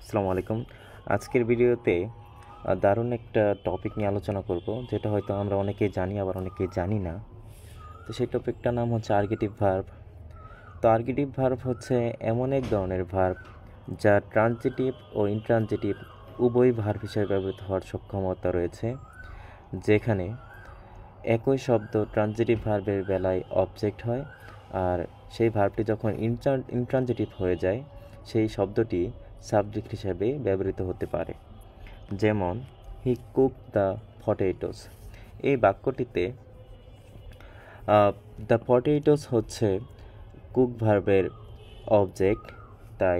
আসসালামু আলাইকুম। আজকের ভিডিওতে দারুণ একটা টপিক নিয়ে আলোচনা করব, যেটা হয়তো আমরা অনেকেই জানি আবার অনেকেই জানি না। তো সেই টপিকটার নাম হচ্ছে আর্গেটিভ ভার্ব। তো আর্গেটিভ ভার্ব হচ্ছে এমন এক ধরনের ভার্ব যা ট্রানজিটিভ ও ইনট্রানজিটিভ উভয় ভার্ব হিসেবে ব্যবহৃত হওয়ার সক্ষমতা রয়েছে, যেখানে একই শব্দ ট্রানজিটিভ ভার্বের বেলায় অবজেক্ট হয়, আর সেই ভার্বটি যখন ইনট্রানজিটিভ হয়ে যায় সেই শব্দটি সাবজেক্ট হিসেবে ব্যবহৃত হতে পারে। যেমন হি কুক দ্য পটেটোস। এই বাক্যটিতে দ্য পটেটোস হচ্ছে কুক ভার্বের অবজেক্ট, তাই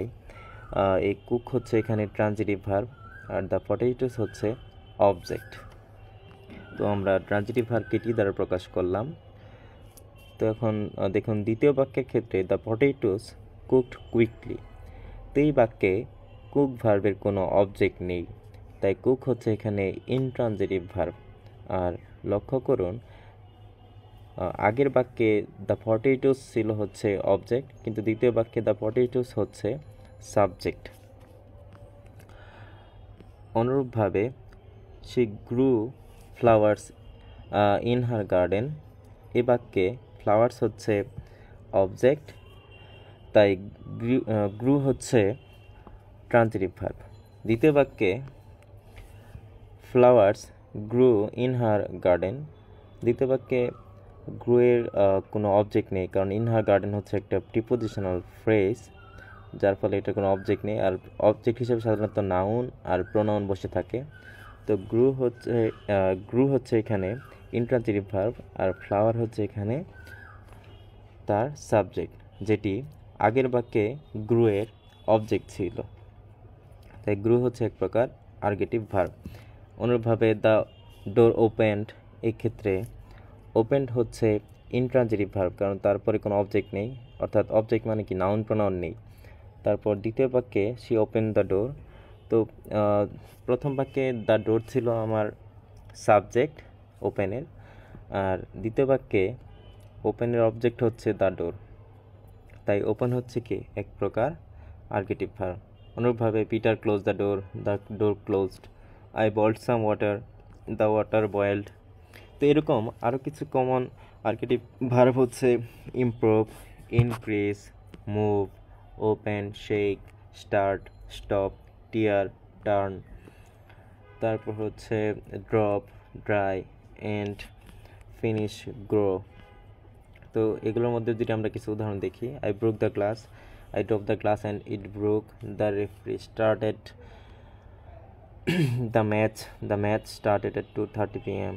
এই কুক হচ্ছে এখানে transitive verb are the potatoes হচ্ছে অবজেক্ট। তো আমরা ট্রানজিটিভ ভার্বকে টি দ্বারা প্রকাশ করলাম। তো এখন দেখুন দ্বিতীয় বাক্যের ক্ষেত্রে দ্য পটেটোস কুকড কুইকলি। তো এই বাক্যে কুক ভার্বের কোনো অবজেক্ট নেই, তাই কুক হচ্ছে এখানে ইনট্রানজিটিভ ভার্ব। আর লক্ষ্য করুন, আগের বাক্যে দ্য পটেটোস ছিল হচ্ছে অবজেক্ট, কিন্তু দ্বিতীয় বাক্যে দ্য পটেটোস হচ্ছে সাবজেক্ট। অনুরূপভাবে she grew flowers in her garden. এ বাক্যে ফ্লাওয়ার্স হচ্ছে অবজেক্ট, তাই গ্রু হচ্ছে ট্রানজিটিভ ভার্ব। দ্বিতীয় বাক্যে flowers grew in her garden. দ্বিতীয় বাক্যে গ্রু এর কোনো অবজেক্ট নেই, কারণ ইন হার গার্ডেন হচ্ছে একটা প্রিপোজিশনাল ফ্রেজ, যার ফলে এটা কোনো অবজেক্ট নেই। আর অবজেক্ট হিসেবে সাধারণত নাউন আর প্রোনাউন বসে থাকে। তো গ্রু হচ্ছে এখানে ইন্ট্রানজিটিভ ভার্ব, আর ফ্লাওয়ার হচ্ছে এখানে তার সাবজেক্ট, যেটি আগের বাক্যে গ্রু এর অবজেক্ট ছিল। তাই গ্রু হচ্ছে এক প্রকার আর্গেটিভ ভার্ব। অনুরূপভাবে দ্য ডোর ওপেন্ড, এক্ষেত্রে ওপেন্ড হচ্ছে ইনট্রানজিটিভ ভার্ব, কারণ তারপরে কোনো অবজেক্ট নেই, অর্থাৎ অবজেক্ট মানে কি নাউন প্রোনাউন নেই। তারপর দ্বিতীয় বাক্যে শি ওপেন দ্য ডোর। তো প্রথম বাক্যে দ্য ডোর ছিল আমার সাবজেক্ট ওপেনের, আর দ্বিতীয় বাক্যে ওপেনের অবজেক্ট হচ্ছে দ্য ডোর, তাই ওপেন হচ্ছে কি এক প্রকার আর্গেটিভ ভার্ব। অনুরূপভাবে Peter close the door closed. I boiled some water, the water boiled. তো এরকম আরও কিছু কমন আর্গেটিভ ভার্ব হচ্ছে improve, increase, move, open, shake, start, stop, tear, turn. তারপর হচ্ছে drop, dry, end, finish, grow. তো এগুলোর মধ্যে যদি আমরা কিছু উদাহরণ দেখি, I broke the glass, I dropped the glass and it broke. The referee started the match started at 2:30 p.m.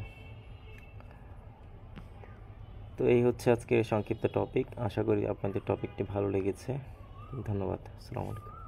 তো এই হচ্ছে আজকে সংক্ষিপ্ত টপিক। আশা করি আপনাদের টপিকটি ভালো লেগেছে। ধন্যবাদ। আসসালামু আলাইকুম।